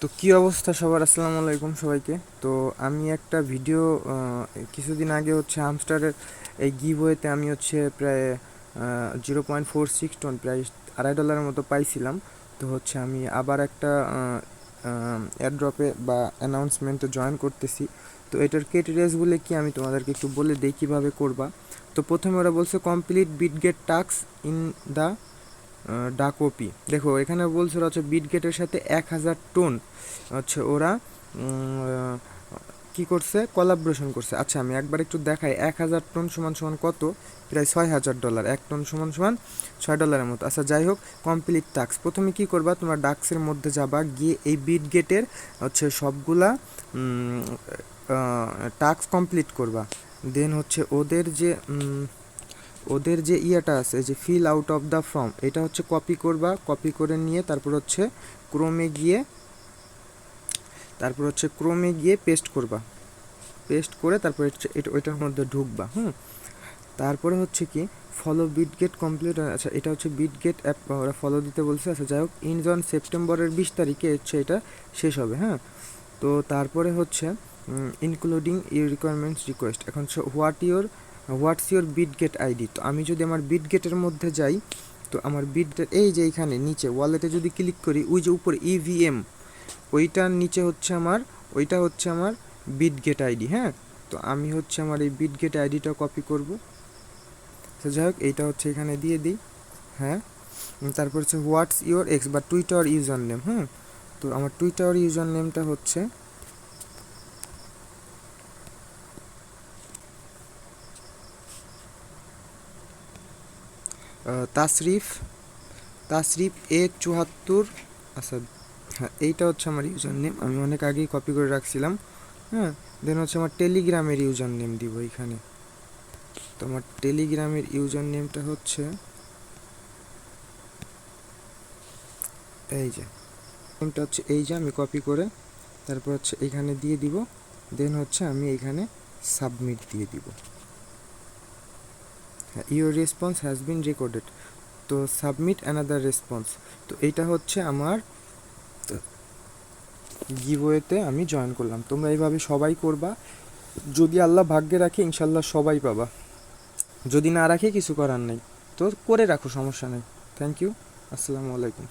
তো কি অবস্থা সবার, আসসালামু আলাইকুম সবাইকে। তো আমি একটা ভিডিও কিছুদিন আগে হচ্ছে হামস্টারের এই গিভওয়েতে আমি হচ্ছে প্রায় 0.46 টন, প্রায় $2.5 মতো পাইছিলাম। তো হচ্ছে আমি আবার একটা এয়ারড্রপে বা অ্যানাউন্সমেন্টে জয়েন করতেছি। তো এটার ক্রাইটেরিয়াসগুলো কি আমি তোমাদেরকে একটু বলে দিই কীভাবে করবা। তো প্রথমে ওরা বলছে complete Bitget task in the ডাকোপি। দেখো এখানে বলছে ওরা হচ্ছে বিটগেটের সাথে 1000 টন হচ্ছে ওরা কি করছে, কোলাবোরেশন করছে। আচ্ছা আমি একবার একটু দেখাই, 1000 টন সমান সমান কত, প্রায় $6000। 1 টন সমান সমান $6 মতো। আচ্ছা যাই হোক, কমপ্লিট টাস্ক প্রথমে কি করবা, তোমার ডাক্সের মধ্যে যাবা, গিয়ে এই বিটগেটের হচ্ছে সবগুলা টাস্ক কমপ্লিট করবা। দেন হচ্ছে ওদের যে ইয়েটা আছে, যে fill out of the form, এটা হচ্ছে কপি করবা। কপি করে নিয়ে তারপর হচ্ছে ক্রোমে গিয়ে পেস্ট করবা। পেস্ট করে তারপর এটা ওইটার মধ্যে ঢুকবা। তারপরে হচ্ছে কি ফলো বিটগেট কমপ্লিট। আচ্ছা এটা হচ্ছে বিটগেট অ্যাপ, ওরা ফলো দিতে বলছে। আচ্ছা যাই হোক, সেপ্টেম্বরের 20 তারিখে হচ্ছে এটা শেষ হবে। তো তারপরে হচ্ছে ইনক্লুডিং ইউর রিকোয়ারমেন্টস রিকোয়েস্ট। এখন হচ্ছে হোয়াটস ইউর বিটগেট আইডি। তো আমি যদি আমার বিটগেটের মধ্যে যাই, তো আমার বিটগেট এই যে এইখানে নিচে ওয়ালেটে যদি ক্লিক করি, ওই যে উপরে ইভিএম, ওইটার নিচে হচ্ছে ওইটা হচ্ছে আমার বিটগেট আইডি। তো আমি হচ্ছে আমার এই বিটগেট আইডিটা কপি করব। তো যাই হোক, এইটা হচ্ছে এখানে দিয়ে দিই। তারপর হচ্ছে হোয়াটস ইউর এক্স বা টুইটার ইউজার নেম। তো আমার টুইটার ইউজার নেমটা হচ্ছে তাসরিফ A74। আচ্ছা এইটা হচ্ছে আমার ইউজার নেম, আমি অনেক আগেই কপি করে রাখছিলাম। দেন হচ্ছে আমার টেলিগ্রামের ইউজার নেম দিব এখানে। তো আমার টেলিগ্রামের ইউজার নেমটা হচ্ছে এই যে আমি কপি করে তারপর হচ্ছে এখানে দিয়ে দিব। দেন হচ্ছে আমি এখানে সাবমিট দিয়ে দিব। Your response has been recorded. তো সাবমিট অ্যানাদার রেসপন্স। তো এইটা হচ্ছে আমার গিভওয়েতে আমি জয়েন করলাম। তোমরা এইভাবে সবাই করবা, যদি আল্লাহ ভাগ্যে রাখে ইনশাল্লাহ সবাই পাবা, যদি না রাখে কিছু করার নেই। তো করে রাখো, সমস্যা নেই। থ্যাংক ইউ, আসসালামু আলাইকুম।